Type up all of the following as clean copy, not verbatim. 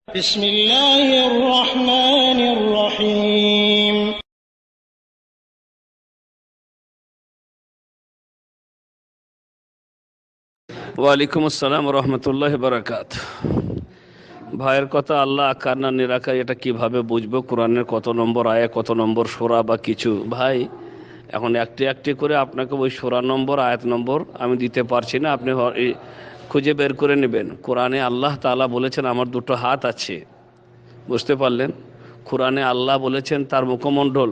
بسم الله الرحمن الرحيم ওয়ালাইকুম আসসালাম রহমতুল্লাহ বারাকাত। ভাইয়ের কথা আল্লাহ আকার না নিরাকার এটা কিভাবে বুঝবো? কোরআনের কত নম্বর আয়া, কত নম্বর সূরা বা কিছু? ভাই, এখন একটি একটি করে আপনাকে ওই সূরা নম্বর আয়াত নম্বর আমি দিতে পারছি না, আপনি খুঁজে বের করে নেবেন। কোরআনে আল্লাহ তাআলা বলেছেন আমার দুটো হাত আছে, বুঝতে পারলেন? কোরআনে আল্লাহ বলেছেন তার মুখমণ্ডল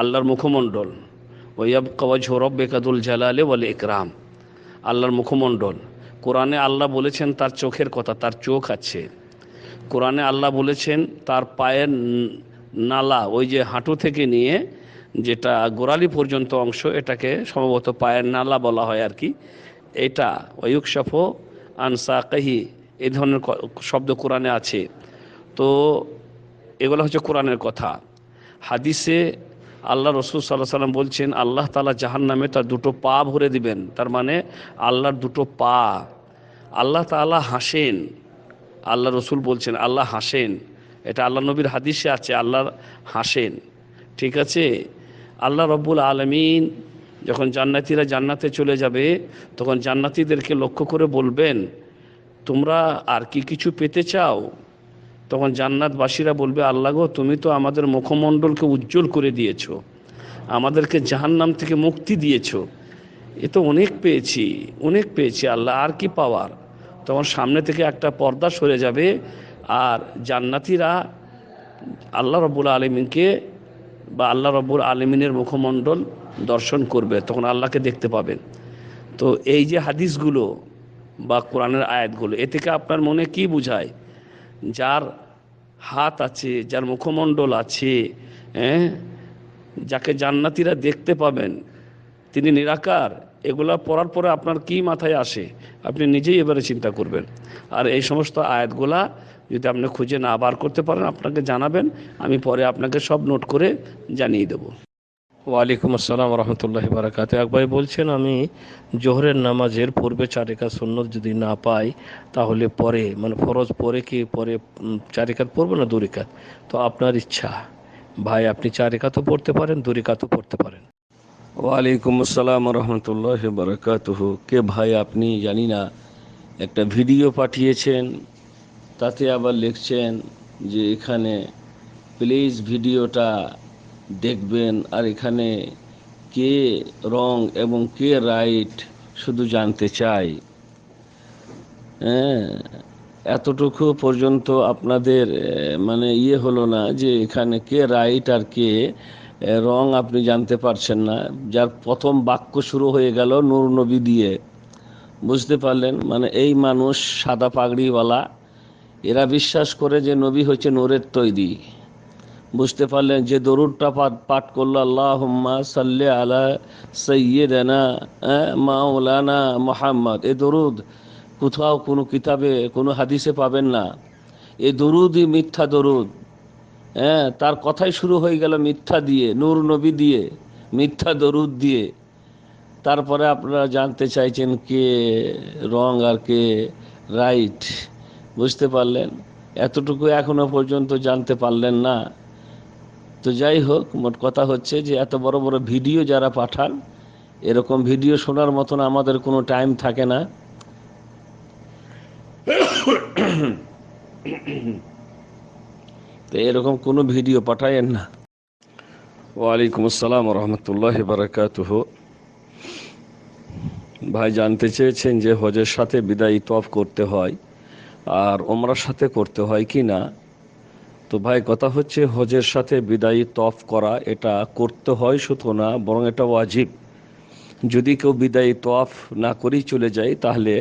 আল্লাহর মুখমণ্ডল, ওয়াইয়াবকা ওয়াজহু রাব্বিকা যুল জালালি ওয়াল ইকরাম, আল্লাহর মুখমণ্ডল। কোরআনে আল্লাহ বলেছেন তার চোখের কথা, তার চোখ আছে। কোরআনে আল্লাহ বলেছেন তার পায়ের নালা, ওই যে হাঁটু থেকে নিয়ে যেটা গোড়ালি পর্যন্ত অংশ, এটাকে সম্ভবত পায়ের নালা বলা হয় আর কি। এটা ওয়ুকশাফু আন সাকিহি, এই ধরনের শব্দ কোরআনে আছে। তো এগুলো হচ্ছে কোরআনের কথা। হাদিসে আল্লাহ রসুল সাল্লাহ সাল্লাম বলছেন আল্লাহ তাআলা জাহান্নামে তার দুটো পা ভরে দিবেন, তার মানে আল্লাহর দুটো পা। আল্লাহ তাআলা হাসেন, আল্লাহ রসুল বলছেন আল্লাহ হাসেন, এটা আল্লাহ নবীর হাদিসে আছে, আল্লাহ হাসেন। ঠিক আছে? আল্লাহ রব্বুল আলামিন যখন জান্নাতীরা জান্নাতে চলে যাবে, তখন জান্নাতীদেরকে লক্ষ্য করে বলবেন তোমরা আর কি কিছু পেতে চাও? তখন জান্নাতবাসীরা বলবে আল্লাহ গো, তুমি তো আমাদের মুখমণ্ডলকে উজ্জ্বল করে দিয়েছো, আমাদেরকে জাহান্নাম থেকে মুক্তি দিয়েছো, এ তো অনেক পেয়েছি আল্লাহ, আর কি পাওয়ার? তখন সামনে থেকে একটা পর্দা সরে যাবে, আর জান্নাতীরা আল্লাহ রব্বুল আলমিনকে বা আল্লাহ রব্বুল আলমিনের মুখমণ্ডল দর্শন করবে, তখন আল্লাহকে দেখতে পাবেন। তো এই যে হাদিসগুলো বা কোরআনের আয়াতগুলো, এ থেকে আপনার মনে কি বুঝায়? যার হাত আছে, যার মুখমণ্ডল আছে, হ্যাঁ, যাকে জান্নাতীরা দেখতে পাবেন, তিনি নিরাকার, এগুলা পড়ার পরে আপনার কি মাথায় আসে? আপনি নিজেই এবারে চিন্তা করবেন। আর এই সমস্ত আয়াতগুলা যদি আপনি খুঁজে না বার করতে পারেন, আপনাকে জানাবেন, আমি পরে আপনাকে সব নোট করে জানিয়ে দেব। ওয়ালাইকুম আসসালাম রহমতুল্লাহ বারাকাত। একবার বলছেন আমি জোহরের নামাজের পূর্বে 4 রাকাত সুন্নত যদি না পাই, তাহলে পরে মানে ফরজ পরে কি পরে 4 রাকাত পড়বো না 2 রাকাত? তো আপনার ইচ্ছা ভাই, আপনি 4 রাকাতও পড়তে পারেন, 2 রাকাতও পড়তে পারেন। ওয়ালাইকুম আসসালাম রহমতুল্লাহ বারাকাতুহু। কে ভাই আপনি? জানি না। একটা ভিডিও পাঠিয়েছেন, তাতে আবার লিখছেন যে এখানে প্লিজ ভিডিওটা দেখবেন, আর এখানে কে রং এবং কে রাইট শুধু জানতে চাই। হ্যাঁ, এতটুকু পর্যন্ত আপনাদের মানে হলো না যে এখানে কে রাইট আর কে রং আপনি জানতে পারছেন না, যার প্রথম বাক্য শুরু হয়ে গেল নূর নবী দিয়ে। বুঝতে পারলেন? মানে এই মানুষ সাদা পাগড়িওয়ালা, এরা বিশ্বাস করে যে নবী হচ্ছে নূরের তৈরি। বুঝতে পারলেন? যে দরুদটা পাঠ করলো আল্লাহুম্মা সাল্লি আলা সাইয়্যিদিনা মাওলানা মুহাম্মদ, এ দরুদ কোথাও কোনো কিতাবে কোনো হাদিসে পাবেন না। এই দরুদই মিথ্যা দরুদ। হ্যাঁ, তার কথাই শুরু হয়ে গেল মিথ্যা দিয়ে, নূর নবী দিয়ে, মিথ্যা দরুদ দিয়ে। তারপরে আপনারা জানতে চাইছেন কে রং আর কে রাইট। বুঝতে পারলেন? এতটুকু এখনো পর্যন্ত জানতে পারলেন না। তো যাই হোক, মোট কথা হচ্ছে যে এত বড় বড় ভিডিও যারা পাঠান, এরকম ভিডিও শোনার মতন আমাদের কোনো টাইম থাকে না। তো এরকম কোনো ভিডিও পাঠায়েন না। ওয়ালাইকুম আসসালাম রহমতুল্লাহ বারাকাতুহু। ভাই জানতে চেয়েছেন যে হজের সাথে বিদায়ী তওয়াফ করতে হয় আর ওমরার সাথে করতে হয় কি না। তো ভাই কথা হচ্ছে হজের সাথে বিদায়ী তওয়াফ করা এটা করতে হয় শুধু না, বরং এটা ওয়াজিব। যদি কেউ বিদায়ী তওয়াফ না করেই চলে যায়, তাহলে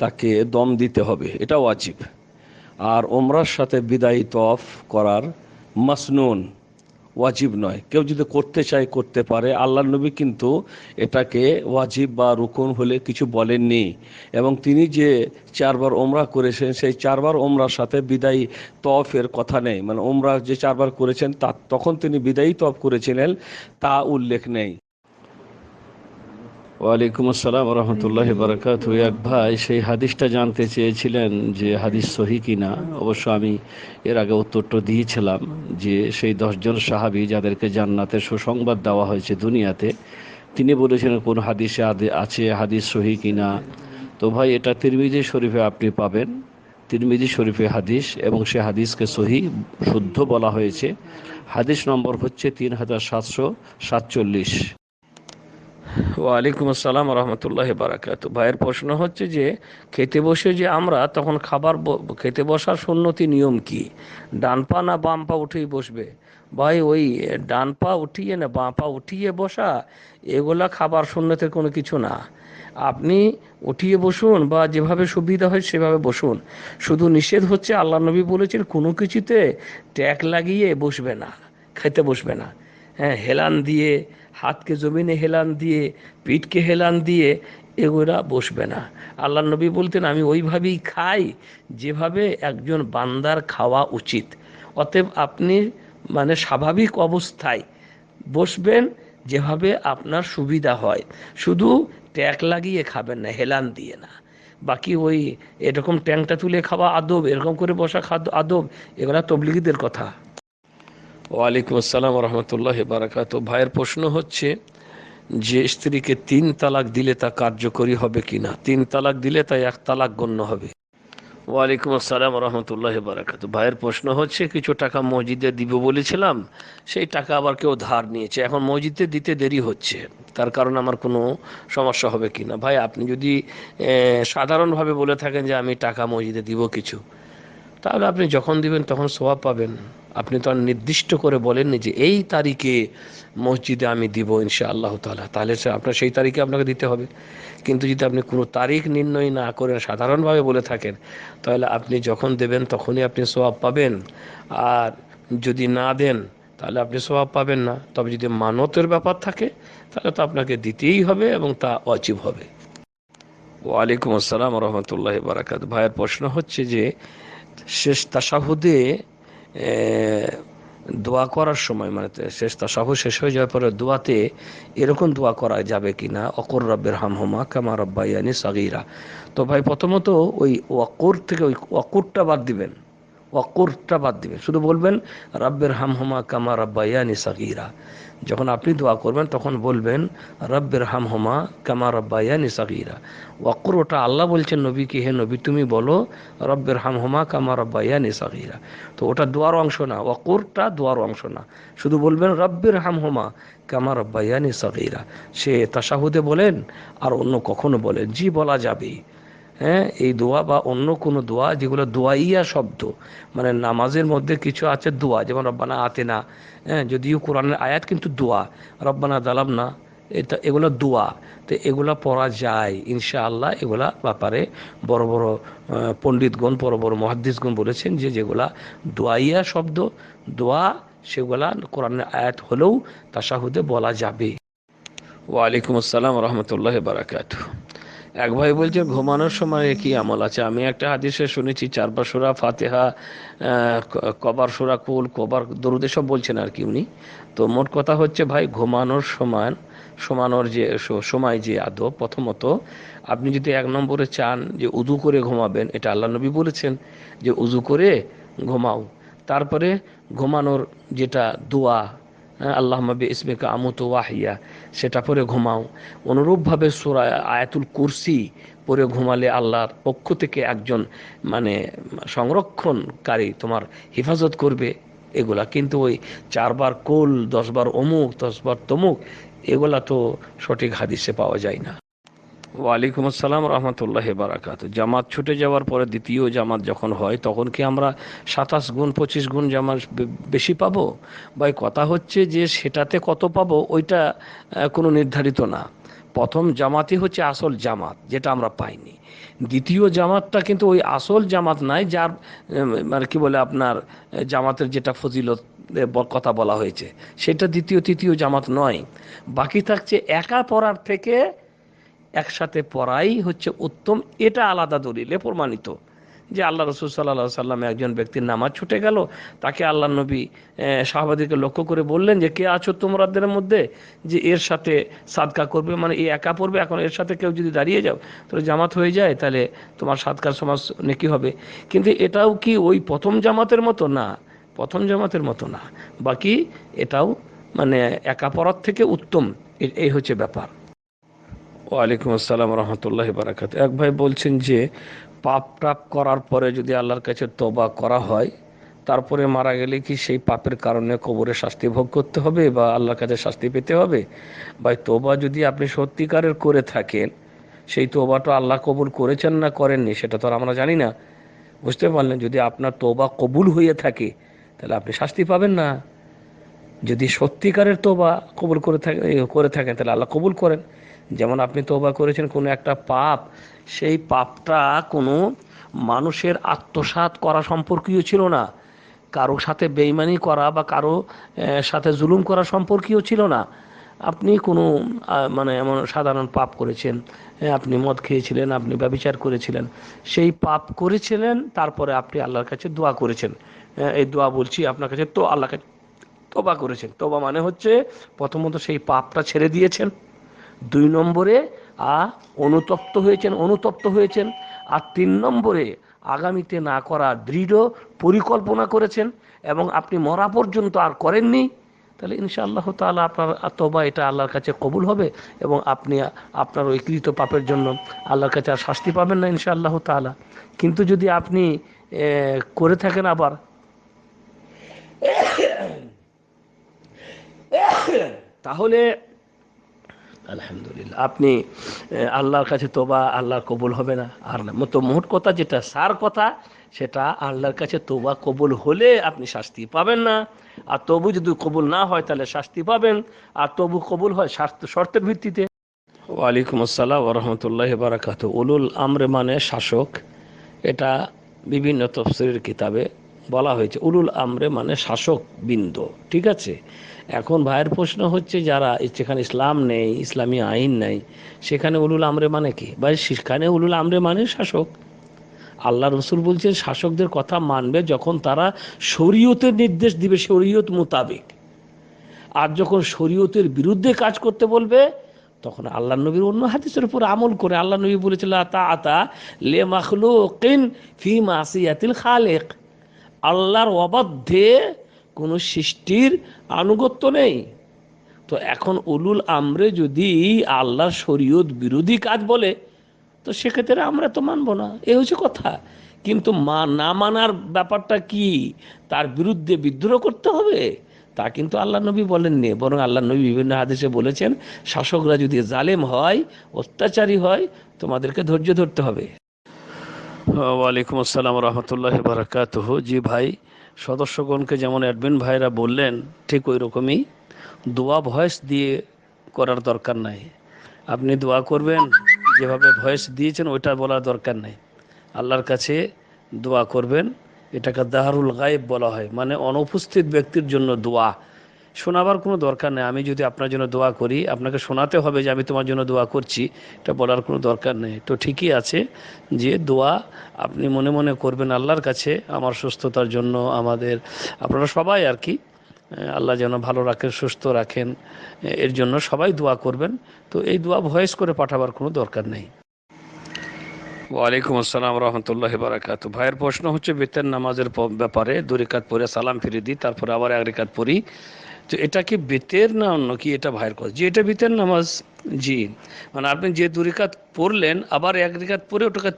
তাকে দম দিতে হবে, এটা ওয়াজিব। আর ওমরার সাথে বিদায়ী তওয়াফ করার মাসনুন, ওয়াজিব নয়। কেউ যদি করতে চায় করতে পারে। আল্লাহর নবী কিন্তু এটাকে ওয়াজিব বা রুকুন হলে কিছু বলেননি, এবং তিনি যে 4 বার ওমরা করেছেন, সেই 4 বার ওমরার সাথে বিদায়ী তওয়াফের কথা নেই। মানে ওমরা যে 4 বার করেছেন তা তখন তিনি বিদায়ী তওয়াফ করেছিলেন, তা উল্লেখ নেই। ওয়ালাইকুম আসসালাম রহমতুল্লাহ বারাকাতু। এক ভাই সেই হাদিসটা জানতে চেয়েছিলেন যে হাদিস সহি কিনা। অবশ্য আমি এর আগে উত্তরটা দিয়েছিলাম যে সেই 10 জন সাহাবী যাদেরকে জান্নাতের সুসংবাদ দেওয়া হয়েছে দুনিয়াতে, তিনি বলেছিলেন কোন হাদিসে আছে হাদিস সহি কিনা। তো ভাই এটা তিরমিজি শরীফে আপনি পাবেন, তিরমিজি শরীফে হাদিস, এবং সে হাদিসকে সহি শুদ্ধ বলা হয়েছে। হাদিস নম্বর হচ্ছে 3747। ওয়ালাইকুম আসসালাম রহমতুল্লাহ বারাকাত। ভাইয়ের প্রশ্ন হচ্ছে যে খেতে বসে যে আমরা তখন খেতে বসার সুন্নতি নিয়ম কি? ডান পা না বাম পা উঠেই বসবে? ভাই ওই ডান পা উঠিয়ে না বাম পা উঠিয়ে বসা, এগুলা খাবার সুন্নতের কোনো কিছু না। আপনি উঠিয়ে বসুন বা যেভাবে সুবিধা হয় সেভাবে বসুন। শুধু নিষেধ হচ্ছে, আল্লাহ নবী বলেছেন কোনো কিছুতে ট্যাগ লাগিয়ে বসবে না, খেতে বসবে না। হ্যাঁ, হেলান দিয়ে, হাতকে জমিনে হেলান দিয়ে, পিঠকে হেলান দিয়ে এগুলা বসবে না। আল্লাহ নবী বলতেন আমি ওইভাবেই খাই যেভাবে একজন বান্দার খাওয়া উচিত। অতএব আপনি মানে স্বাভাবিক অবস্থায় বসবেন যেভাবে আপনার সুবিধা হয়। শুধু ট্যাগ লাগিয়ে খাবেন না, হেলান দিয়ে না। বাকি ওই এরকম ট্যাংটা তুলে খাওয়া আদব, এরকম করে বসা খাদ্য আদব, এগুলা তবলিগীদের কথা। ওয়ালাইকুম আসসালাম রহমতুল্লাহ বারাকাত। ভাইয়ের প্রশ্ন হচ্ছে যে স্ত্রীকে 3 তালাক দিলে তা কার্যকরী হবে কিনা? 3 তালাক দিলে তা 1 তালাক গণ্য হবে। ওয়ালাইকুম আসসালাম রহমতুল্লাহ বারাকাত। ভাইয়ের প্রশ্ন হচ্ছে কিছু টাকা মসজিদে দিব বলেছিলাম, সেই টাকা আবার কেউ ধার নিয়েছে, এখন মসজিদে দিতে দেরি হচ্ছে, তার কারণে আমার কোনো সমস্যা হবে কিনা? ভাই আপনি যদি সাধারণভাবে বলে থাকেন যে আমি টাকা মসজিদে দিব কিছু, তাহলে আপনি যখন দিবেন তখন সওয়াব পাবেন। আপনি তো আর নির্দিষ্ট করে বলেননি যে এই তারিখে মসজিদে আমি দিব ইনশাআল্লাহ তাআলা, তাহলে আপনার সেই তারিখে আপনাকে দিতে হবে। কিন্তু যদি আপনি কোনো তারিখ নির্ণয় না করেন, সাধারণভাবে বলে থাকেন, তাহলে আপনি যখন দেবেন তখনই আপনি সওয়াব পাবেন। আর যদি না দেন তাহলে আপনি সওয়াব পাবেন না। তবে যদি মানতের ব্যাপার থাকে তাহলে তো আপনাকে দিতেই হবে এবং তা ওয়াজিব হবে। ওয়ালাইকুম আসসালাম রহমতুল্লাহ বারাকাত। ভাইয়ের প্রশ্ন হচ্ছে যে শেষ তাশাহুদে দোয়া করার সময়, মানে শেষ তাশাহুদ শেষ হয়ে যাওয়ার পরে দোয়াতে এরকম দোয়া করা যাবে কিনা, অকুর রব্বের হামহুমা কামা রব্বায়ানি সাগীরা? তো ভাই প্রথমত ওই ওয়াকুর থেকে ওই ওয়াকুরটা বাদ দিবেন, ওয়াকুরটা বাদ দিবেন, শুধু বলবেন রব্বের হামহুমা কামা রব্বায়ানি সাগীরা। যখন আপনি দোয়া করবেন তখন বলবেন রব্বের হামহুমা কামা রব্বায়ানি সাগীরা। ওয়াকুর ওটা আল্লাহ বলছেন নবীকে, হে নবী তুমি বলো রব্বের হামহুমা কামা রব্বায়ানি সাগীরা। তো ওটা দোয়ার অংশ না, ওয়াকুরটা দোয়ার অংশ না, শুধু বলবেন রব্বের হামহুমা কামা রব্বায়ানি সাগীরা। সে তাশাহুদে বলেন আর অন্য কখনো বলেন, জি বলা যাবে। হ্যাঁ, এই দোয়া বা অন্য কোনো দোয়া যেগুলো দোয়াইয়া শব্দ, মানে নামাজের মধ্যে কিছু আছে দোয়া, যেমন রব্বানা আতেনা, হ্যাঁ যদিও কোরআনের আয়াত কিন্তু দোয়া, রব্বানা দালামনা, এগুলো দোয়া। তো এগুলা পড়া যায় ইনশাআল্লাহ। এগুলা ব্যাপারে বড় বড় পণ্ডিতগণ, বড় বড় মুহাদ্দিসগণ বলেছেন যে যেগুলা দোয়াইয়া শব্দ, দোয়া, সেগুলা কোরআনের আয়াত হলেও তাশাহুদে বলা যাবে। ওয়ালাইকুম আসসালাম রহমতুল্লাহ বারাকাতু। এক ভাই বলছে ঘুমানোর সময় কি আমল আছে? আমি একটা হাদিসে শুনেছি 4 বার সূরা ফাতিহা, কবার সূরা কুল, কবার দরুদ, সব বলছেন আর কি উনি। তো মোট কথা হচ্ছে ভাই ঘুমানোর সময়, শোমানোর যে সময় যে আদব, প্রথমত আপনি যদি 1 নম্বরে চান যে উযু করে ঘুমাবেন, এটা আল্লাহ নবী বলেছেন যে উযু করে ঘুমাও। তারপরে ঘুমানোর যেটা দোয়া, আল্লাহুম্মা বিইসমিকা আমুতু ওয়াহিয়া, সেটা পরে ঘুমাও। অনুরূপভাবে সূরা আয়াতুল কুরসি পরে ঘুমালে আল্লাহর পক্ষ থেকে একজন মানে সংরক্ষণকারী তোমার হেফাজত করবে। এগুলা কিন্তু ওই 4 বার কুল, 10 বার অমুক, 10 বার তমুক, এগুলা তো সঠিক হাদিসে পাওয়া যায় না। ওয়ালাইকুম আসসালাম রহমতুল্লাহ বারাকাত। জামাত ছুটে যাওয়ার পরে দ্বিতীয় জামাত যখন হয় তখন কি আমরা 27 গুণ 25 গুণ জামাত বেশি পাবো? ভাই কথা হচ্ছে যে সেটাতে কত পাবো ওইটা কোনো নির্ধারিত না। প্রথম জামাতই হচ্ছে আসল জামাত, যেটা আমরা পাইনি। দ্বিতীয় জামাতটা কিন্তু ওই আসল জামাত নাই, যার মানে কি বলে আপনার জামাতের যেটা ফজিলত কথা বলা হয়েছে, সেটা দ্বিতীয় তৃতীয় জামাত নয়। বাকি থাকছে একা পড়ার থেকে একসাথে পড়াই হচ্ছে উত্তম, এটা আলাদা দলিলে প্রমাণিত। যে আল্লাহ রসুল সাল্লাল্লাহু সাল্লাম একজন ব্যক্তির নামাজ ছুটে গেল, তাকে আল্লাহ নবী সাহাবাদেরকে লক্ষ্য করে বললেন যে কে আছো তোমাদের মধ্যে যে এর সাথে সাদকা করবে, মানে এ একা পড়বে, এখন এর সাথে কেউ যদি দাঁড়িয়ে যাও তাহলে জামাত হয়ে যায়, তাহলে তোমার সাদকার সমাজ নেকি হবে। কিন্তু এটাও কি ওই প্রথম জামাতের মতো না, প্রথম জামাতের মতো না, বাকি এটাও মানে একা পড়ার থেকে উত্তম, এই হচ্ছে ব্যাপার। ওয়ালাইকুম আসসালাম রহমতুল্লাহ বারাকাত। এক ভাই বলছেন যে পাপ টাপ করার পরে যদি আল্লাহর কাছে তওবা করা হয়, তারপরে মারা গেলে কি সেই পাপের কারণে কবরে শাস্তি ভোগ করতে হবে বা আল্লাহর কাছে শাস্তি পেতে হবে? ভাই তওবা যদি আপনি সত্যিকারের করে থাকেন, সেই তওবাটা আল্লাহ কবুল করেছেন না করেননি সেটা তো আর আমরা জানি না, বুঝতে পারলেন? যদি আপনার তওবা কবুল হয়ে থাকে তাহলে আপনি শাস্তি পাবেন না। যদি সত্যিকারের তওবা কবুল করে থাকেন তাহলে আল্লাহ কবুল করেন। যেমন আপনি তওবা করেছেন কোনো একটা পাপ, সেই পাপটা কোনো মানুষের আত্মসাৎ করা সম্পর্কীয় ছিল না, কারো সাথে বেইমানি করা বা কারো সাথে জুলুম করা সম্পর্কীয় ছিল না। আপনি কোনো মানে এমন সাধারণ পাপ করেছেন, আপনি মদ খেয়েছিলেন, আপনি ব্যভিচার করেছিলেন, সেই পাপ করেছিলেন, তারপরে আপনি আল্লাহর কাছে দোয়া করেছেন। এই দোয়া বলছি আপনার কাছে, তো আল্লাহর কাছে তওবা করেছেন। তওবা মানে হচ্ছে প্রথমত সেই পাপটা ছেড়ে দিয়েছেন, 2 নম্বরে অনুতপ্ত হয়েছেন, আর 3 নম্বরে আগামীতে না করা দৃঢ় পরিকল্পনা করেছেন এবং আপনি মরা পর্যন্ত আর করেননি, তাহলে ইনশাআল্লাহ তাআলা আপনার তওবা এটা আল্লাহর কাছে কবুল হবে এবং আপনি আপনার ওই কৃত পাপের জন্য আল্লাহর কাছে আর শাস্তি পাবেন না ইনশাআল্লাহ তাআলা। কিন্তু যদি আপনি করে থাকেন আবার, তাহলে আলহামদুলিল্লাহ আপনি আল্লাহর কাছে তওবা আল্লাহর কবুল হবে না। আর তো মোট কথা যেটা সার কথা, সেটা আল্লাহর কাছে তওবা কবুল হলে আপনি শাস্তি পাবেন না, আর তবু যদি কবুল না হয় তাহলে শাস্তি পাবেন, আর তবু কবুল হয় শর্তের ভিত্তিতে। ওয়ালাইকুম আসসালাম ওয়া রাহমাতুল্লাহি ওয়া বারাকাতুহু। উলুল আমরে মানে শাসক, এটা বিভিন্ন তাফসীরের কিতাবে বলা হয়েছে। উলুল আমরে মানে শাসক বিন্দু, ঠিক আছে। এখন ভাইয়ের প্রশ্ন হচ্ছে যারা যেখানে ইসলাম নেই, ইসলামী আইন নেই, সেখানে উলুল আমরে মানে কি? ভাই সেখানে উলুল আমরে মানে শাসক। আল্লাহ রসুল বলছেন শাসকদের কথা মানবে যখন তারা শরীয়তের নির্দেশ দিবে শরীয়ত মোতাবেক, আর যখন শরীয়তের বিরুদ্ধে কাজ করতে বলবে তখন আল্লাহ নবীর অন্য হাদিসের উপর আমল করে। আল্লাহ নবী বলেছিল আতা লে মাখলুকিন ফি মাসিয়াতিল খালিক, আল্লাহর অবাধ্যে কোনো সৃষ্টির আনুগত্য নেই। তো এখন উলুল আমরে যদি আল্লাহর শরীয়ত বিরোধী কাজ বলে তো সেক্ষেত্রে আমরা তো মানবো না, এই হচ্ছে কথা। কিন্তু না মানার ব্যাপারটা কি, তার বিরুদ্ধে বিদ্রোহ করতে হবে, তা কিন্তু আল্লাহ নবী বলেননি। বরং আল্লাহ নবী বিভিন্ন হাদিসে বলেছেন শাসকরা যদি জালেম হয়, অত্যাচারী হয়, তোমাদেরকে ধৈর্য ধরতে হবে। ওয়ালাইকুম আসসালাম রহমতুল্লাহ বারাকাতুহু। জি ভাই, সদস্যগণকে যেমন অ্যাডমিন ভাইরা বললেন ঠিক ওই রকমই দোয়া ভয়েস দিয়ে করার দরকার নাই। আপনি দোয়া করবেন যেভাবে ভয়েস দিয়েছেন ওইটা বলার দরকার নাই, আল্লাহর কাছে দোয়া করবেন। এটাকে দাহারুল গায়েব বলা হয়, মানে অনুপস্থিত ব্যক্তির জন্য দোয়া শোনাবার কোনো দরকার নেই। আমি যদি আপনার জন্য দোয়া করি, আপনাকে শোনাতে হবে যে আমি তোমার জন্য দোয়া করছি, এটা বলার কোনো দরকার নেই। তো ঠিকই আছে যে দোয়া আপনি মনে মনে করবেন আল্লাহর কাছে আমার সুস্থতার জন্য, আমাদের আপনারা সবাই আর কি আল্লাহ যেন ভালো রাখেন, সুস্থ রাখেন, এর জন্য সবাই দোয়া করবেন। তো এই দোয়া ভয়েস করে পাঠাবার কোনো দরকার নেই। ওয়ালাইকুম আসসালাম রহমতুল্লাহি বারাকাতুহু। ভাইয়ের প্রশ্ন হচ্ছে বেতের নামাজের ব্যাপারে, 2 রাকাত পড়ে সালাম ফিরে দিই, তারপরে আবার 1 রাকাত পড়ি, তো এটা কি বেতের না অন্য কি? এটা ভাইয়ের কথা, জি এটা বেতের নামাজ। জি মানে আপনি যে 2 রাকাত পড়লেন আবার 1 রাকাত পরে ওটাকে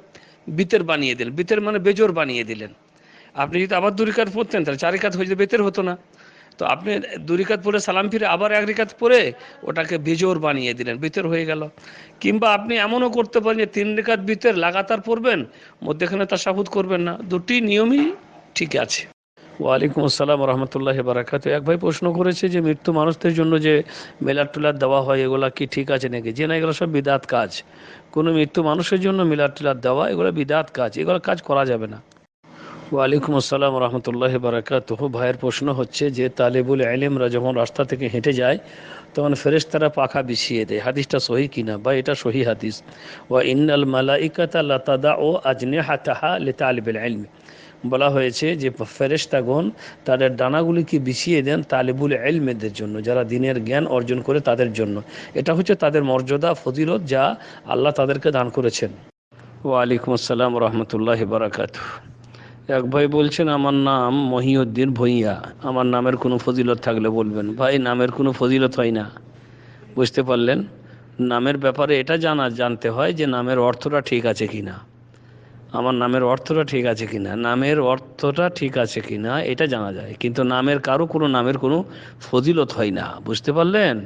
বিতের বানিয়ে দিলেন, বিতের মানে বেজোর বানিয়ে দিলেন। আপনি যদি আবার 2 রাকাত পড়তেন তাহলে 4 রাকাত হয়ে যেত, বেতের হতো না। তো আপনি 2 রাকাত পড়ে সালাম ফিরে আবার 1 রাকাত পড়ে ওটাকে বেজোর বানিয়ে দিলেন, বিতের হয়ে গেল। কিংবা আপনি এমনও করতে পারেন যে 3 রাকাত বিতের লাগাতার পড়বেন, মধ্যেখানে তাশাহুদ করবেন না, দুটি নিয়মই ঠিক আছে। ওয়ালাইকুম আসসালাম রহমতুল্লাহ বারাকাতুহু। এক ভাই প্রশ্ন করেছে যে মৃত্যু মানুষদের জন্য যে মিলাদ টিলাদ দেওয়া হয় এগুলা কি ঠিক আছে নাকি? যে না, এগুলো সব বিদাত কাজ। কোনো মৃত্যু মানুষের জন্য মিলাদ টিলাদ দেওয়া এগুলো বিদাত কাজ, এগুলো কাজ করা যাবে না। ওয়ালাইকুম আসসালাম রহমতুল্লাহ বারাকাতুহু। ভাইয়ের প্রশ্ন হচ্ছে যে তালেবুল ইলমরা যখন রাস্তা থেকে হেঁটে যায় তখন ফেরেশতারা পাখা বিছিয়ে দেয়, হাদিসটা সহি কিনা বা এটা সহি হাদিস? ওয়া ইন্নাল মালাইকাতা লাতাদাউ আজনিহাতাহা লিতালিবিল ইলম, বলা হয়েছে যে ফেরেশতাগণ তাদের ডানাগুলিকে বিছিয়ে দেন তালেবুল ইলমদের জন্য, যারা দিনের জ্ঞান অর্জন করে তাদের জন্য। এটা হচ্ছে তাদের মর্যাদা ফজিলত যা আল্লাহ তাদেরকে দান করেছেন। ওয়ালাইকুম আসসালাম রহমতুল্লাহ বারাকাতুহু। এক ভাই বলছেন আমার নাম মহিউদ্দিন ভূঁইয়া, আমার নামের কোনো ফজিলত থাকলে বলবেন। ভাই, নামের কোনো ফজিলত হয় না, বুঝতে পারলেন? নামের ব্যাপারে এটা জানতে হয় যে নামের অর্থটা ঠিক আছে কিনা, আমার নামের অর্থটা ঠিক আছে কিনা, নামের অর্থটা ঠিক আছে কিনা এটা জানা যায়, কিন্তু নামের কোনো নামের কোনো ফজিলত হয় না, বুঝতে পারলেন?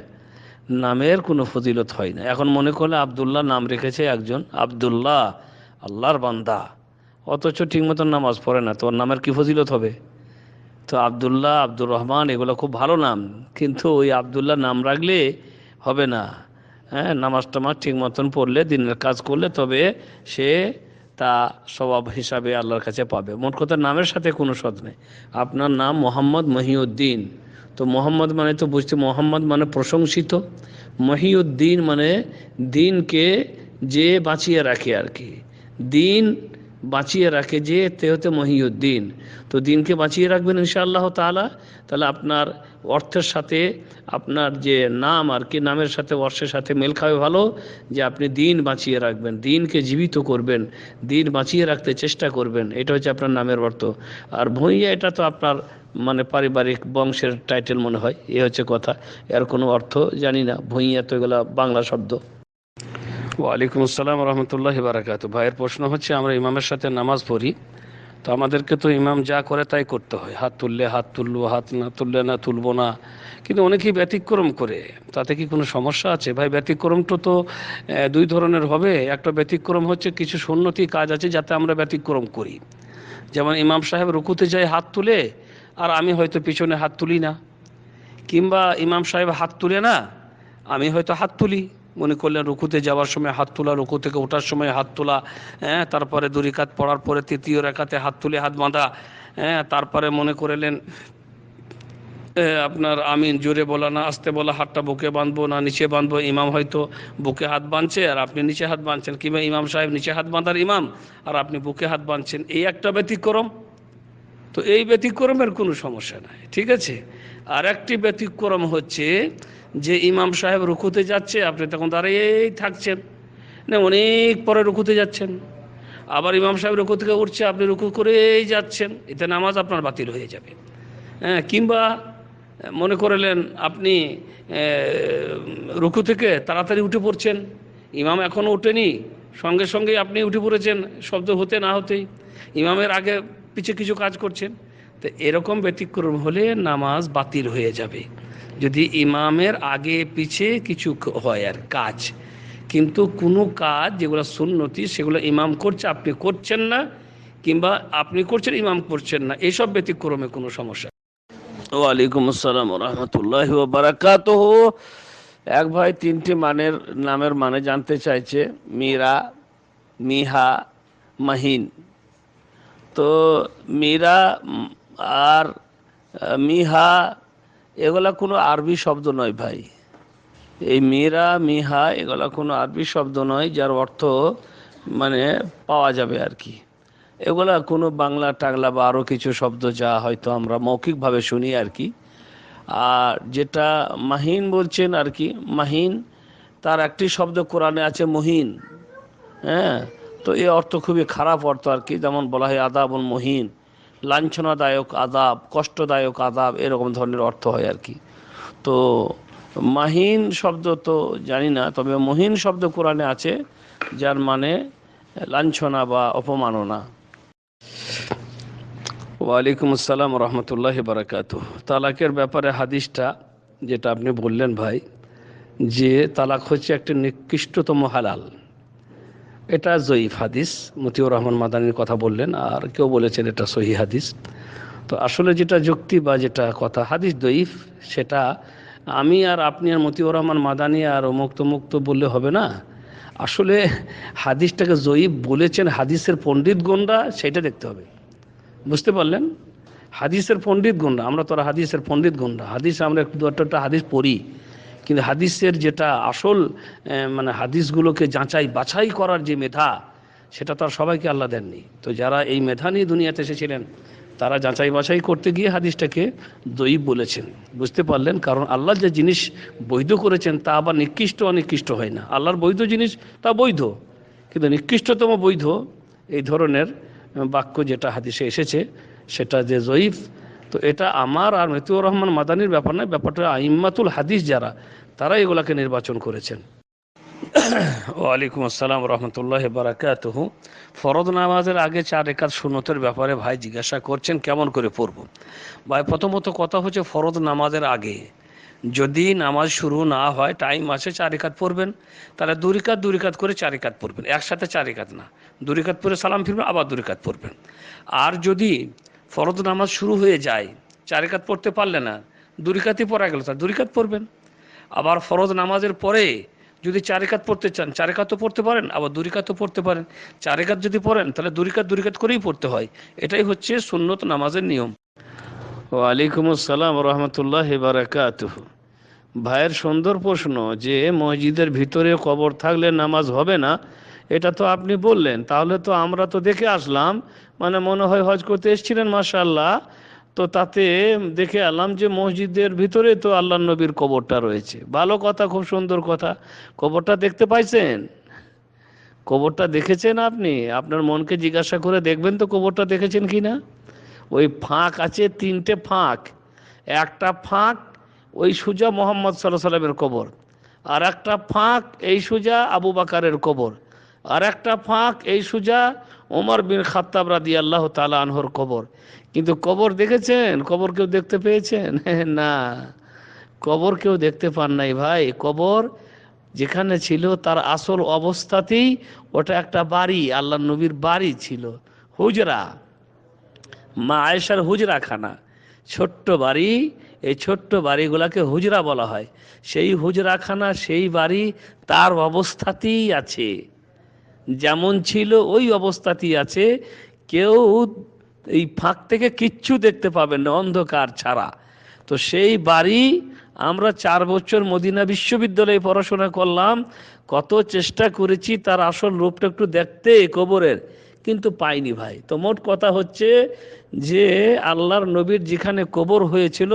নামের কোনো ফজিলত হয় না। এখন মনে করলে আব্দুল্লাহ নাম রেখেছে একজন, আব্দুল্লাহ আল্লাহর বান্দা, অথচ ঠিক মতন নামাজ পড়ে না, তোর নামের কি ফজিলত হবে? তো আব্দুল্লাহ, আব্দুর রহমান এগুলো খুব ভালো নাম, কিন্তু ওই আব্দুল্লাহ নাম রাখলে হবে না। হ্যাঁ, নামাজ টামাজ ঠিক মতন পড়লে, দিনের কাজ করলে তবে সে তা স্বভাব হিসাবে আল্লাহর কাছে পাবে। মোট কথা নামের সাথে কোনো সদ নেই। আপনার নাম মোহাম্মদ মহিউদ্দিন, তো মোহাম্মদ মানে তো বুঝতে, মোহাম্মদ মানে প্রশংসিত, মহিউদ্দিন মানে দিনকে যে বাঁচিয়ে রাখে আর কি, দিন বাঁচিয়ে রাখে যে, তে হতে মহিউদ্দিন। তো দিনকে বাঁচিয়ে রাখবেন ইনশাআল্লাহ তাআলা, তাহলে আপনার অর্থের সাথে আপনার যে নাম আর কি, নামের সাথে অর্থের সাথে মেল খাবে ভালো, যে আপনি দিন বাঁচিয়ে রাখবেন, দিনকে জীবিত করবেন, দিন বাঁচিয়ে রাখতে চেষ্টা করবেন, এটা হচ্ছে আপনার নামের অর্থ। আর ভূঁইয়া এটা তো আপনার মানে পারিবারিক বংশের টাইটেল মনে হয়, এ হচ্ছে কথা, এর কোনো অর্থ জানি না। ভূঁইয়া তো এগুলা বাংলা শব্দ। ওয়ালাইকুম আসসালাম রহমতুল্লাহ বারাকাতু। ভাইয়ের প্রশ্ন হচ্ছে আমরা ইমামের সাথে নামাজ পড়ি, তো আমাদেরকে তো ইমাম যা করে তাই করতে হয়, হাত তুললে হাত তুলবো, হাত না তুললে না তুলবো না, কিন্তু অনেকেই ব্যতিক্রম করে, তাতে কি কোনো সমস্যা আছে? ভাই, ব্যতিক্রমটা তো দুই ধরনের হবে। একটা ব্যতিক্রম হচ্ছে কিছু সুন্নতি কাজ আছে যাতে আমরা ব্যতিক্রম করি, যেমন ইমাম সাহেব রুকুতে যায় হাত তুলে, আর আমি হয়তো পিছনে হাত তুলি না, কিংবা ইমাম সাহেব হাত তুলে না, আমি হয়তো হাত তুলি। মনে করলেন রুকুতে যাওয়ার সময় হাত তোলা, রুকু থেকে ওঠার সময় হাত তোলা, হ্যাঁ, তারপরে দুই রাকাত পড়ার পরে তৃতীয় রাকাতে হাত তুলে হাত বাঁধা, হ্যাঁ, তারপরে মনে করলেন আপনার আমিন জোরে বলা না আস্তে বলা, হাতটা বুকে বাঁধবো না নিচে বাঁধবো, ইমাম হয়তো বুকে হাত বাঁধছে আর আপনি নিচে হাত বাঁধছেন, কিংবা ইমাম সাহেব নিচে হাত বাঁধার ইমাম আর আপনি বুকে হাত বাঁধছেন, এই একটা ব্যতিক্রম। তো এই ব্যতিক্রমের কোনো সমস্যা নাই, ঠিক আছে। আর একটি ব্যতিক্রম হচ্ছে যে ইমাম সাহেব রুকুতে যাচ্ছে, আপনি তখন দাঁড়িয়েই থাকছেন, না অনেক পরে রুকুতে যাচ্ছেন, আবার ইমাম সাহেব রুকু থেকে উঠছে, আপনি রুকু করেই যাচ্ছেন, এতে নামাজ আপনার বাতিল হয়ে যাবে। হ্যাঁ, কিংবা মনে করলেন আপনি রুকু থেকে তাড়াতাড়ি উঠে পড়ছেন, ইমাম এখনও ওঠেনি, সঙ্গে সঙ্গেই আপনি উঠে পড়েছেন শব্দ হতে না হতেই, ইমামের আগে পিছে কিছু কাজ করছেন, তো এরকম ব্যতিক্রম হলে নামাজ বাতিল হয়ে যাবে, যদি ইমামের আগে পিছে কিছু হয় আর কাজ। কিন্তু কোনো কাজ যেগুলো সুন্নতি সেগুলো ইমাম করছে আপনি করছেন না, কিংবা আপনি করছেন ইমাম করছেন না, এইসব ব্যতিক্রমে কোনো সমস্যা। ওয়ালাইকুম আসসালাম রহমতুল্লাহ বারাকাতুহু। এক ভাই তিনটি নামের মানে জানতে চাইছে, মীরা, মিহা, মাহিন। তো মীরা আর মিহা এগুলা কোনো আরবি শব্দ নয় ভাই, এই মীরা মিহা এগুলা কোনো আরবি শব্দ নয় যার অর্থ মানে পাওয়া যাবে আর কি। এগুলা কোনো বাংলা টাংলা বা আরও কিছু শব্দ যা হয়তো আমরা মৌখিকভাবে শুনি আর কি। আর যেটা মাহিন বলছেন আর কি, মাহিন তার একটি শব্দ কোরআনে আছে মহিন, হ্যাঁ, তো এই অর্থ খুবই খারাপ অর্থ আর কি, যেমন বলা হয় আদাবুল মহিন, লাঞ্ছনাদায়ক আদাব, কষ্টদায়ক আদাব, এরকম ধরনের অর্থ হয় আর কি। তো মাহিন শব্দ তো জানি না, তবে মহিন শব্দ কোরআনে আছে যার মানে লাঞ্ছনা বা অপমাননা। ওয়ালাইকুম আসসালাম রহমতুল্লাহ বারাকাতু। তালাকের ব্যাপারে হাদিসটা যেটা আপনি বললেন ভাই, যে তালাক হচ্ছে একটা নিকৃষ্টতম হালাল, এটা জয়ীফ হাদিস। মতিউর রহমান মাদানির কথা বললেন, আর কেউ বলেছেন এটা সহি হাদিস। তো আসলে যেটা যুক্তি বা যেটা কথা হাদিস জয়ীফ, সেটা আমি আর আপনি আর মতিউর রহমান মাদানি আর মুক্ত বললে হবে না। আসলে হাদিসটাকে জয়ীফ বলেছেন হাদিসের পণ্ডিতগণরা, সেটা দেখতে হবে। বুঝতে পারলেন? হাদিসের পণ্ডিত গুণরা, আমরা তো হাদিসের পণ্ডিত গুণরা, হাদিস আমরা একটু একটা হাদিস পড়ি, কিন্তু হাদিসের যেটা আসল মানে হাদিসগুলোকে যাচাই বাছাই করার যে মেধা, সেটা তো আর সবাইকে আল্লাহ দেননি। তো যারা এই মেধা নিয়ে দুনিয়াতে এসেছিলেন, তারা যাচাই বাছাই করতে গিয়ে হাদিসটাকে দঈফ বলেছেন। বুঝতে পারলেন? কারণ আল্লাহ যে জিনিস বৈধ করেছেন তা আবার নিকৃষ্ট অনিকৃষ্ট হয় না। আল্লাহর বৈধ জিনিস তা বৈধ, কিন্তু নিকৃষ্টতম বৈধ এই ধরনের বাক্য যেটা হাদিসে এসেছে সেটা যে জয়ীফ, তো এটা আমার আর মতিউর রহমান মাদানির ব্যাপার নয়, ব্যাপারটা আইম্মাতুল হাদিস যারা, তারা এগুলাকে নির্বাচন করেছেন। ওয়ালাইকুম আসসালাম রহমতুল্লাহ বারাকাতুহু। ফরজ নামাজের আগে 4 রাকাত সুন্নতের ব্যাপারে ভাই জিজ্ঞাসা করছেন কেমন করে পড়ব। ভাই প্রথমত কথা হচ্ছে, ফরজ নামাজের আগে যদি নামাজ শুরু না হয়, টাইম আছে, 4 রাকাত পড়বেন, তাহলে 2 রাকাত করে 4 রাকাত পড়বেন, একসাথে 4 রাকাত না, 2 রাকাত পরে সালাম ফিরবেন, আবার 2 রাকাত পড়বেন। আর যদি ফরজ নামাজ শুরু হয়ে যায়, 4 রাকাত পড়তে পারলে না, 2 রাকাতই পড়া গেল, তাহলে 2 রাকাত পড়বেন। আবার ফরজ নামাজের পরে যদি 4 রাকাত পড়তে চান, 4 রাকাতও পড়তে পারেন, আবার 2 রাকাতও পড়তে পারেন। 4 রাকাত যদি পড়েন তাহলে 2 রাকাত করেই পড়তে হয়। এটাই হচ্ছে সুন্নত নামাজের নিয়ম। ওয়ালাইকুম আসসালাম রহমতুল্লাহ বারাকাতুহু। ভাইয়ের সুন্দর প্রশ্ন যে মসজিদের ভিতরে কবর থাকলে নামাজ হবে না, এটা তো আপনি বললেন, তাহলে তো আমরা তো দেখে আসলাম, মানে মনে হয় হজ করতে এসেছিলেন মাশাআল্লাহ, তো তাতে দেখে এলাম যে মসজিদের ভিতরে তো আল্লাহ নবীর কবরটা রয়েছে। ভালো কথা, খুব সুন্দর কথা। কবরটা দেখতে পাইছেন? কবরটা দেখেছেন আপনি? আপনার মনকে জিজ্ঞাসা করে দেখবেন তো কবরটা দেখেছেন কি না। ওই ফাঁক আছে, 3টে ফাঁক, একটা ফাঁক ওই সুজা মোহাম্মদ সাল্লাল্লাহু আলাইহি সাল্লামের কবর, আর একটা ফাঁক এই সুজা আবু বাকারের কবর, আর একটা ফাঁক এই সুজা ওমর বিন খাত্তাব রাদিয়াল্লাহু তাআলা আনহুর কবর। কিন্তু কবর দেখেছেন? কবর কেউ দেখতে পেয়েছেন? না, কবর কেউ দেখতে পান নাই ভাই। কবর যেখানে ছিল তার আসল অবস্থাতেই ওটা একটা বাড়ি, আল্লাহ নবীর বাড়ি ছিল, হুজরা, মা আয়েশার হুজরাখানা, ছোট্ট বাড়ি। এই ছোট্ট বাড়িগুলোকে হুজরা বলা হয়। সেই হুজরাখানা, সেই বাড়ি তার অবস্থাতেই আছে, যেমন ছিল ওই অবস্থাতেই আছে। কেউ এই ফাঁক থেকে কিচ্ছু দেখতে পাবেন না, অন্ধকার ছাড়া। তো সেই বাড়ি আমরা 4 বছর মদিনা বিশ্ববিদ্যালয়ে পড়াশোনা করলাম, কত চেষ্টা করেছি তার আসল রূপটা একটু দেখতে কবরের, কিন্তু পাইনি ভাই। তো মোট কথা হচ্ছে যে আল্লাহর নবীর যেখানে কবর হয়েছিল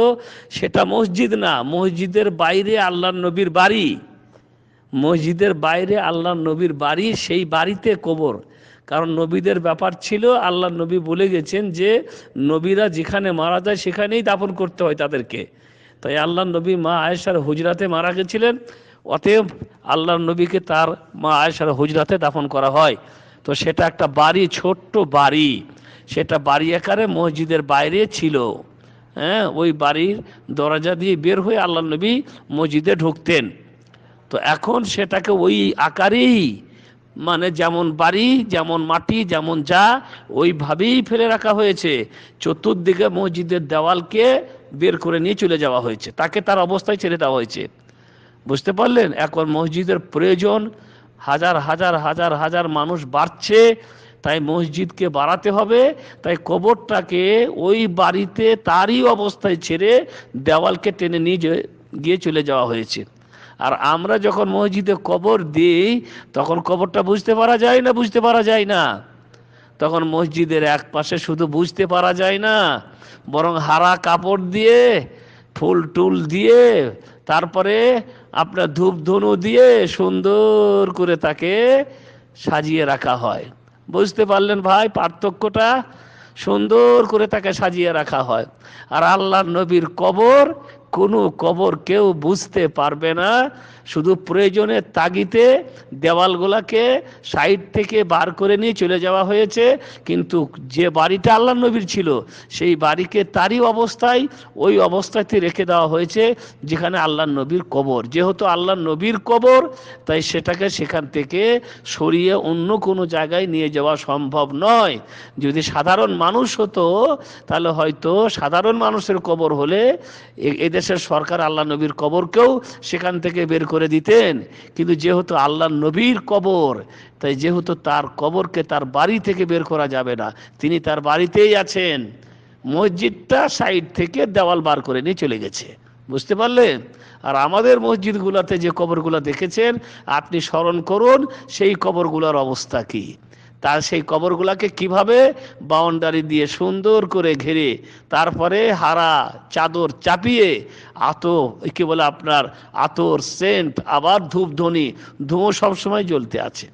সেটা মসজিদ না, মসজিদের বাইরে আল্লাহর নবীর বাড়ি, মসজিদের বাইরে আল্লাহর নবীর বাড়ি, সেই বাড়িতে কবর। কারণ নবীদের ব্যাপার ছিল, আল্লাহর নবী বলে গেছেন যে নবীরা যেখানে মারা যায় সেখানেই দাফন করতে হয় তাদেরকে। তাই আল্লাহর নবী মা আয়েশার হুজরাতে মারা গেছিলেন, অতএব আল্লাহর নবীকে তার মা আয়েশার হুজরাতে দাফন করা হয়। তো সেটা একটা বাড়ি, ছোট্ট বাড়ি, সেটা বাড়ি আকারে মসজিদের বাইরে ছিল। হ্যাঁ, ওই বাড়ির দরজা দিয়ে বের হয়ে আল্লাহর নবী মসজিদে ঢুকতেন। তো এখন সেটাকে ওই আকারেই, মানে যেমন বাড়ি, যেমন মাটি, যেমন যা, ওইভাবেই ফেলে রাখা হয়েছে। চতুর্দিকে মসজিদের দেওয়ালকে বের করে নিয়ে চলে যাওয়া হয়েছে, তাকে তার অবস্থায় ছেড়ে দেওয়া হয়েছে। বুঝতে পারলেন? এখন মসজিদের প্রয়োজন, হাজার হাজার হাজার হাজার মানুষ বাড়ছে, তাই মসজিদকে বাড়াতে হবে। তাই কবরটাকে ওই বাড়িতে তারই অবস্থায় ছেড়ে দেওয়ালকে টেনে নিয়ে গিয়ে চলে যাওয়া হয়েছে। আর আমরা যখন মসজিদে কবর দিই তখন কবরটা বুঝতে পারা যায় না, বুঝতে পারা যায় না। তখন মসজিদের এক পাশে শুধু বুঝতে পারা যায় না, বরং হারা কাপড় দিয়ে, ফুল টুল দিয়ে, তারপরে আপনার ধূপ ধুনো দিয়ে সুন্দর করে তাকে সাজিয়ে রাখা হয়। বুঝতে পারলেন ভাই পার্থক্যটা? সুন্দর করে তাকে সাজিয়ে রাখা হয়। আর আল্লাহর নবীর কবর, কোনো কবর কেউ বুঝতে পারবে না, শুধু প্রয়োজনের তাগিদে দেওয়ালগুলোকে সাইড থেকে বার করে নিয়ে চলে যাওয়া হয়েছে। কিন্তু যে বাড়িটা আল্লাহর নবীর ছিল সেই বাড়িকে তারই অবস্থায়, ওই অবস্থাতে রেখে দেওয়া হয়েছে যেখানে আল্লাহর নবীর কবর। যেহেতু আল্লাহর নবীর কবর, তাই সেটাকে সেখান থেকে সরিয়ে অন্য কোনো জায়গায় নিয়ে যাওয়া সম্ভব নয়। যদি সাধারণ মানুষ হতো তাহলে হয়তো সাধারণ মানুষের কবর হলে এদেশে বাংলাদেশের সরকার আল্লাহ নবীর কবরকেও সেখান থেকে বের করে দিতেন, কিন্তু যেহেতু আল্লাহ নবীর কবর, তাই যেহেতু তার কবরকে তার বাড়ি থেকে বের করা যাবে না, তিনি তার বাড়িতেই আছেন, মসজিদটা সাইড থেকে দেওয়াল বার করে নিয়ে চলে গেছে। বুঝতে পারলেন? আর আমাদের মসজিদগুলোতে যে কবরগুলো দেখেছেন, আপনি স্মরণ করুন সেই কবরগুলোর অবস্থা কি। তার সেই কবরগুলোকে কিভাবে বাউন্ডারি দিয়ে সুন্দর করে ঘিরে, তারপরে হারা চাদর চাপিয়ে, কি বলে আপনার আতর, সেন্ট, আবার ধূপধনি, ধুঁয়ো সবসময় জ্বলতে আছে।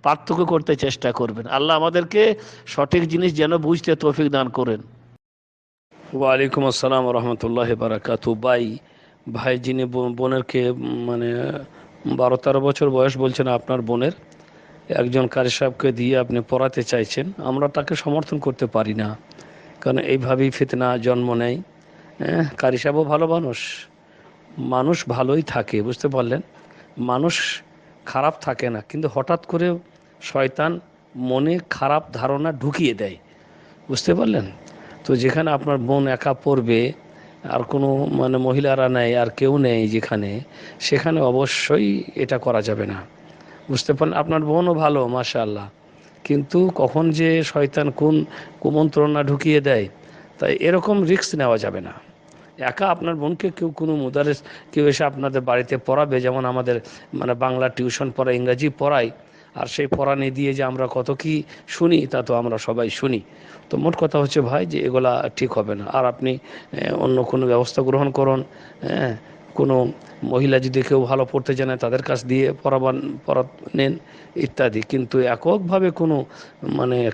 পার্থক্য করতে চেষ্টা করবেন। আল্লাহ আমাদেরকে সঠিক জিনিস যেন বুঝতে তৌফিক দান করেন। ওয়ালাইকুম আসসালাম রহমতুল্লাহ বারাকাতু। ভাই যিনি বোনেরকে মানে 12-13 বছর বয়স বলছেন আপনার বোনের, একজন কারি সাহেবকে দিয়ে আপনি পড়াতে চাইছেন, আমরা তাকে সমর্থন করতে পারি না, কারণ এইভাবেই ফিতনা জন্ম নেয়। কারি সাহেবও ভালো মানুষ, মানুষ ভালোই থাকে, বুঝতে পারলেন? মানুষ খারাপ থাকে না, কিন্তু হঠাৎ করে শয়তান মনে খারাপ ধারণা ঢুকিয়ে দেয়, বুঝতে পারলেন? তো যেখানে আপনার বোন একা পড়বে, আর কোনো মহিলারা নেই, আর কেউ নেই যেখানে, সেখানে অবশ্যই এটা করা যাবে না, বুঝতে পারলেন? আপনার বোনও ভালো মাশাআল্লাহ, কিন্তু কখন যে শয়তান কোন কুমন্ত্রণা ঢুকিয়ে দেয়, তাই এরকম রিস্ক নেওয়া যাবে না। একা আপনার বোনকে কোনো মুদারেস কেউ এসে আপনাদের বাড়িতে পড়াবে, যেমন আমাদের বাংলা টিউশন পড়ায়, ইংরাজি পড়ায়, আর সেই পড়ানি দিয়ে যে আমরা কত কি শুনি, তা তো আমরা সবাই শুনি। তো মোট কথা হচ্ছে ভাই, যে এগুলা ঠিক হবে না। আর আপনি অন্য কোনো ব্যবস্থা গ্রহণ করুন। কোনো মহিলা যদি কেউ ভালো পড়তে জানে, তাদের কাছ দিয়ে পড়া নেন ইত্যাদি, কিন্তু এককভাবে কোনো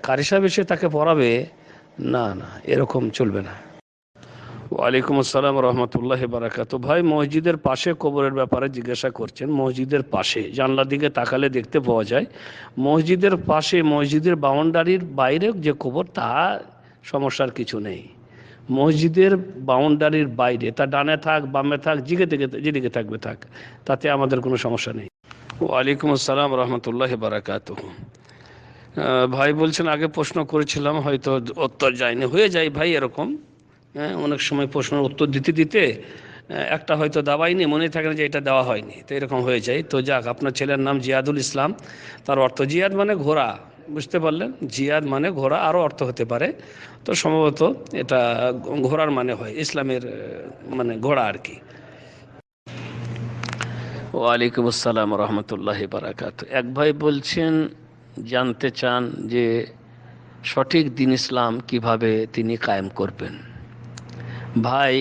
কারি সাহেব এসে তাকে পড়াবে, না না, এরকম চলবে না। ওয়ালাইকুম আসসালাম রহমতুল্লাহ বারাকাতু। ভাই, মসজিদের পাশে কবরের ব্যাপারে জিজ্ঞাসা করছেন। মসজিদের পাশে জানলার দিকে তাকালে দেখতে পাওয়া যায়, মসজিদের পাশে, মসজিদের বাউন্ডারির বাইরে যে কবর, তা সমস্যার কিছু নেই। মসজিদের বাউন্ডারির বাইরে, তা ডানে থাক বামে থাক, যেদিকে থাকবে থাক, তাতে আমাদের কোনো সমস্যা নেই। ওয়ালাইকুম আসসালাম রহমতুল্লাহ বারাকাতু। ভাই বলছেন, আগে প্রশ্ন করেছিলাম, হয়তো উত্তর যায়নি, হয়ে যায় ভাই এরকম। অনেক সময় প্রশ্নের উত্তর দিতে দিতে একটা হয়তো দাবাইনি, মনে থাকে না যে এটা দেওয়া হয়নি, তো এরকম হয়ে যায়। তো যাক, আপনার ছেলের নাম জিয়াদুল ইসলাম, তার অর্থ জিয়াদ মানে ঘোড়া, বুঝতে পারলেন? জিয়াদ মানে ঘোড়া, আরও অর্থ হতে পারে, তো সম্ভবত এটা ঘোড়ার মানে হয়, ইসলামের ঘোড়া আর কি। ওয়ালাইকুম আসসালাম রহমতুল্লাহ বারাকাত। এক ভাই বলছেন, জানতে চান যে সঠিক দিন ইসলাম কিভাবে তিনি কায়েম করবেন। ভাই,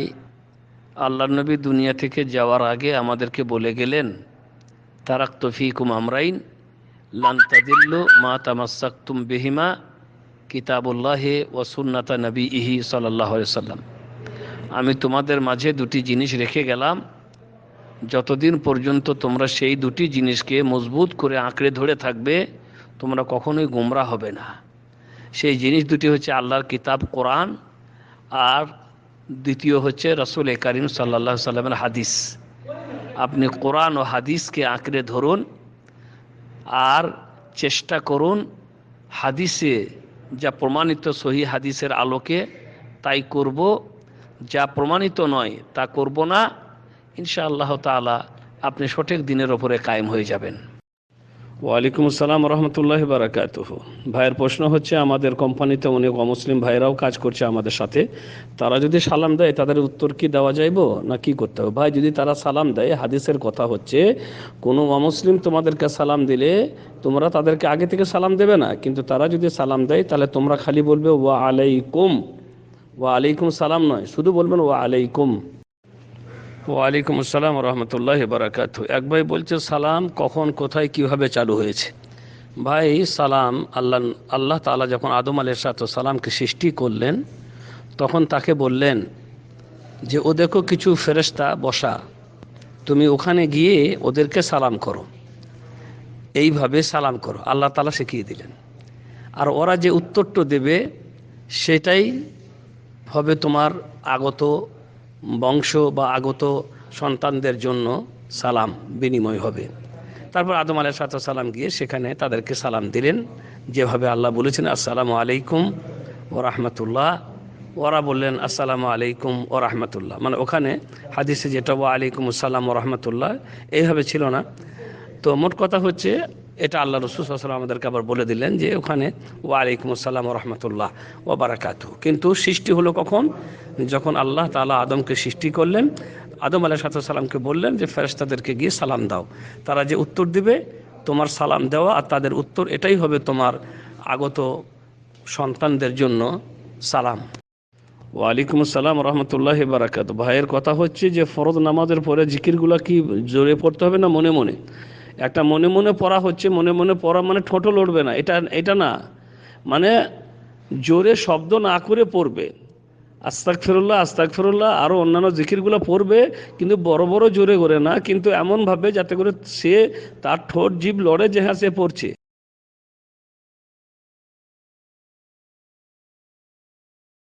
আল্লাহ নবী দুনিয়া থেকে যাওয়ার আগে আমাদেরকে বলে গেলেন, তারাকতু ফীকুম আমরাইন লান তাদিল্লু মা তামাসসাকতুম বিহিমা কিতাবুল্লাহি ওয়া সুন্নাতা নবীহি সাল্লাল্লাহু আলাইহি ওয়াসাল্লাম। আমি তোমাদের মাঝে দুটি জিনিস রেখে গেলাম, যতদিন পর্যন্ত তোমরা সেই দুটি জিনিসকে মজবুত করে আঁকড়ে ধরে থাকবে, তোমরা কখনোই গোমরা হবে না। সেই জিনিস দুটি হচ্ছে আল্লাহর কিতাব কোরআন, আর দ্বিতীয় হচ্ছে রাসূল কারীম সাল্লাল্লাহু আলাইহি সাল্লামের হাদিস। আপনি কোরআন ও হাদিসকে আঁকড়ে ধরুন, আর চেষ্টা করুন হাদিসে যা প্রমাণিত, সহি হাদিসের আলোকে তাই করব, যা প্রমাণিত নয় তা করব না। ইনশাআল্লাহ তাআলা আপনি সঠিক দিনের ওপরে কায়েম হয়ে যাবেন। ওয়ালাইকুম আসসালাম রহমতুল্লাহ বারাকাতুহু। ভাইয়ের প্রশ্ন হচ্ছে, আমাদের কোম্পানিতে অনেক অমুসলিম ভাইরাও কাজ করছে আমাদের সাথে, তারা যদি সালাম দেয়, তাদের উত্তর কি দেওয়া যাইব না কি করতে হবে? ভাই, যদি তারা সালাম দেয়, হাদিসের কথা হচ্ছে, কোনো অমুসলিম তোমাদেরকে সালাম দিলে তোমরা তাদেরকে আগে থেকে সালাম দেবে না, কিন্তু তারা যদি সালাম দেয়, তাহলে তোমরা খালি বলবে ওয়া আলাইকুম, ওয়া আলাইকুম সালাম নয়, শুধু বলবেন ওয়া আলাইকুম। ওয়ালাইকুম আসসালাম রহমতুল্লাহ বারাকাতু। এক ভাই বলছে, সালাম কখন, কোথায়, কিভাবে চালু হয়েছে? ভাই, সালাম আল্লাহ তাআলা যখন আদম আলাইহিস সালামকে সৃষ্টি করলেন, তখন তাকে বললেন যে, ও দেখো কিছু ফেরেশতা বসা, তুমি ওখানে গিয়ে ওদেরকে সালাম করো, এইভাবে সালাম করো, আল্লাহ তাআলা শিখিয়ে দিলেন। আর ওরা যে উত্তরটা দেবে, সেটাই হবে তোমার আগত বংশ বা আগত সন্তানদের জন্য সালাম বিনিময় হবে। তারপর আদম আলাইহিস সালাম গিয়ে সেখানে তাদেরকে সালাম দিলেন, যেভাবে আল্লাহ বলেছেন, আসসালামু আলাইকুম ওয়া রাহমাতুল্লাহ ওরা বললেন আসসালামু আলাইকুম ও রহমতুল্লাহ, মানে ওখানে হাদিসে যেটা ওয়া আলাইকুম আসসালাম ও রহমতুল্লাহ এইভাবে ছিল না। তো মোট কথা হচ্ছে এটা আল্লাহ রসুল সাল্লাল্লাহু আলাইহি ওয়াসাল্লাম আমাদেরকে আবার বলে দিলেন যে ওখানে ওয়া আলাইকুম আসসালাম ও রহমতুল্লাহ ও বারাকাতুহু। কিন্তু সৃষ্টি হলো কখন? যখন আল্লাহ তাআলা আদমকে সৃষ্টি করলেন, আদম আলাইহিস সালামকে বললেন যে ফেরেশতাদেরকে গিয়ে সালাম দাও। তারা যে উত্তর দিবে তোমার সালাম দেওয়া আর তাদের উত্তর এটাই হবে তোমার আগত সন্তানদের জন্য সালাম। ওয়ালাইকুম আসসালাম রহমতুল্লাহি বারাকাতুহু। ভাইয়ের কথা হচ্ছে যে ফরজ নামাজের পরে জিকিরগুলো কি জোরে পড়তে হবে না মনে মনে? একটা মনে মনে পড়া হচ্ছে, মনে মনে পড়া মানে ঠোঁটও লড়বে না, এটা না, মানে জোরে শব্দ না করে পড়বে। আস্তাগফিরুল্লাহ আস্তাগফিরুল্লাহ আরও অন্যান্য জিকিরগুলো পড়বে, কিন্তু বড় বড় জোরে করে না, কিন্তু এমনভাবে যাতে করে সে তার ঠোঁট জিভ লড়ে যে হ্যাঁ সে পড়ছে।